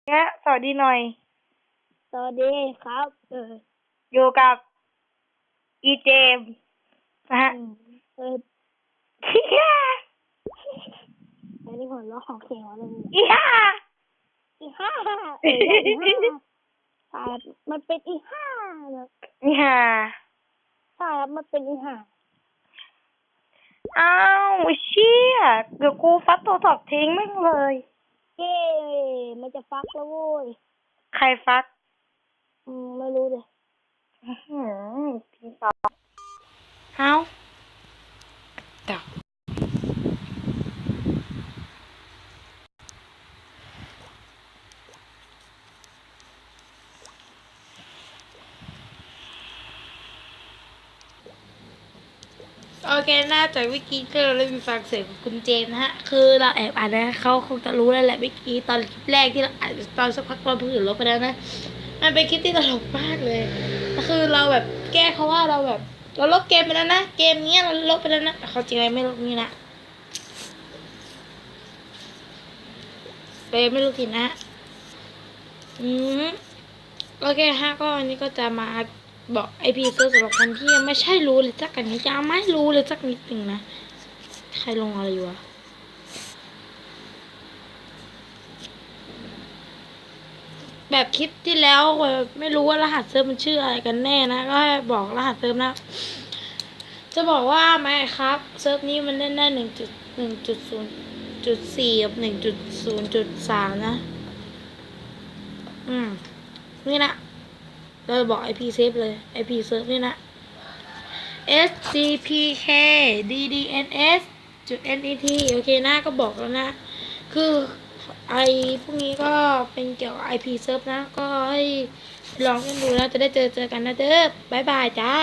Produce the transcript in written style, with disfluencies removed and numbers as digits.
เนี่ยสวัสดีหน่อยสวัสดีครับอยู่กับอีเจมนะฮะเออ เฮียอันนี้หัวเราะของเสียงอะไรเนี่ยอีฮ่าอีห้าอีห้ามันเป็นอีห้าแบบอีฮ่าใช่ครับมันเป็นอีห้าอ้าวเชี่ยเดี๋ยวกูฟัดโทรศัพท์ทิ้งแม่งเลยเย้มันจะฟักแล้วโว้ยใครฟักไม่รู้เลยทิ้งต่อเอ้าต่อโอเคน่าจากเมื่อกี้ก็เราได้มีฟังเสียงของคุณเจมนะฮะคือเราแอบอ่านนะเขาคงจะรู้แล้วแหละเมื่อกี้ตอนคลิปแรกที่เราอ่านตอนสักพักเราเพิ่งลบไปแล้วนะมันเป็นคลิปที่ตลกมากเลยคือเราแบบแก้เขาว่าเราแบบเราลบเกมไปแล้วนะเกมนี้เราลบไปแล้วนะเขาจริงไหมไม่ลบนี่นะเลยไม่รู้ทีนะโอเคฮะก็วันนี้ก็จะมาบอกไอพีเซอร์สำหรับคนที่ยังไม่ใช่รู้เลยสักนิดจะไม่รู้เลยสักนิดหนึ่งนะใครลงอะไรอยู่วะแบบคลิปที่แล้วไม่รู้ว่ารหัสเซิร์ฟมันชื่ออะไรกันแน่นะก็ให้บอกรหัสเซิร์ฟนะจะบอกว่าไหมครับเซิร์ฟนี้มันเล่นได้1.0.4กับ1.0.3นะนี่นะเราบอก IP เซฟเลย IP เซิร์ฟนี่นะ scpk ddns .net โอเคนะก็บอกแล้วนะคือไอพวกนี้ก็เป็นเกี่ยวกับ IP เซิร์ฟนะก็ให้ลองกันดูนะจะได้เจอกันนะเด้อบ๊ายบายจ้า